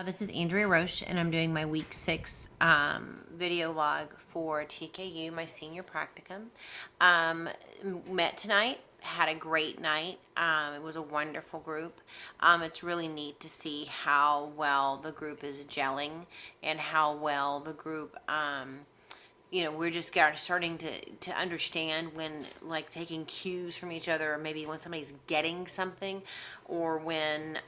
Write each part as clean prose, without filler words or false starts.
This is Andrea Roche, and I'm doing my week 6 video log for TKU, my senior practicum. Met tonight, had a great night. It was a wonderful group. It's really neat to see how well the group is gelling and how well the group we're just starting to understand when, like, taking cues from each other, or maybe when somebody's getting something, or when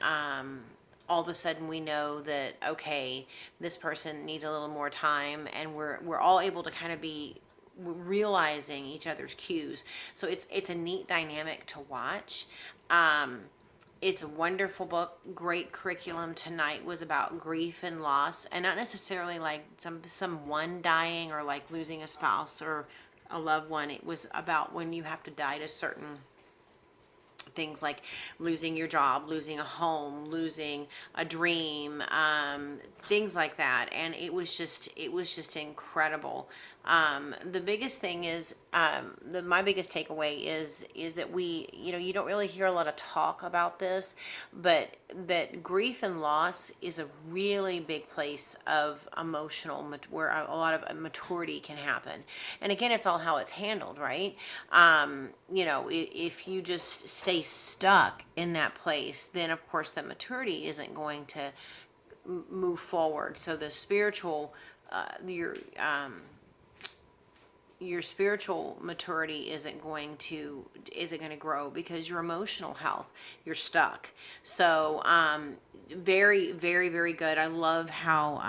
all of a sudden we know that, okay, this person needs a little more time, and we're all able to kind of be realizing each other's cues. So it's a neat dynamic to watch. It's a wonderful book, great curriculum. Tonight was about grief and loss, and not necessarily like someone dying or like losing a spouse or a loved one. It was about when you have to die to certain things, like losing your job, losing a home, losing a dream, things like that. And it was just incredible. The biggest thing is, my biggest takeaway is that you don't really hear a lot of talk about this, but that grief and loss is a really big place of where a lot of maturity can happen. And again, it's all how it's handled, right? If you just stay stuck in that place, then of course the maturity isn't going to move forward. So the spiritual, your spiritual maturity isn't going to grow, because your emotional health, you're stuck. So very, very, very good. I love how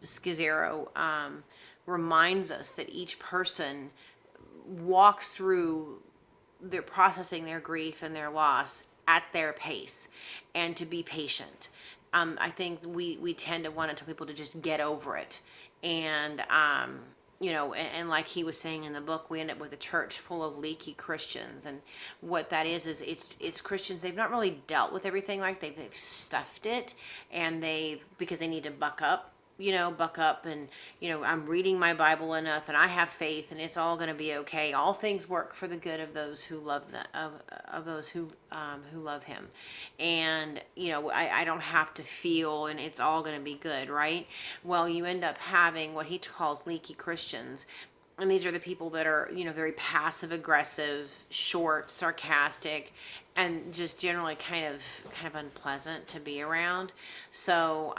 Schizzero reminds us that each person walks through their processing their grief and their loss at their pace, and to be patient. I think we tend to want to tell people to just get over it, and and like he was saying in the book, we end up with a church full of leaky Christians. And what that is it's Christians, they've not really dealt with everything, like they've stuffed it, and because they need to buck up, and I'm reading my Bible enough, and I have faith, and it's all going to be okay. All things work for the good of those who love of those who love him. And I don't have to feel, and it's all going to be good, right? Well, you end up having what he calls leaky Christians. And these are the people that are, very passive aggressive, short, sarcastic, and just generally kind of unpleasant to be around. So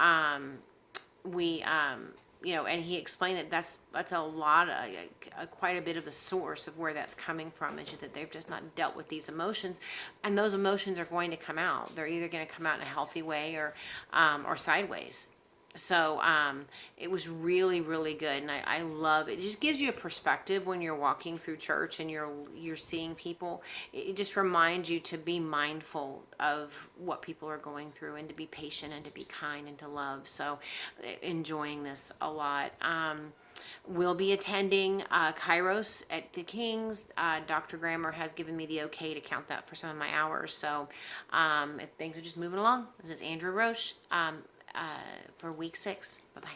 we and he explained that that's a lot of quite a bit of the source of where that's coming from, is just that they've just not dealt with these emotions, and those emotions are going to come out. They're either going to come out in a healthy way, or sideways. So it was really, really good, and I love it. It just gives you a perspective when you're walking through church and you're seeing people. It just reminds you to be mindful of what people are going through, and to be patient, and to be kind, and to love. So enjoying this a lot. We'll be attending Kairos at the Kings. Dr. Grammer has given me the okay to count that for some of my hours. So if things are just moving along. This is Andrew Roche for week 6. Bye-bye.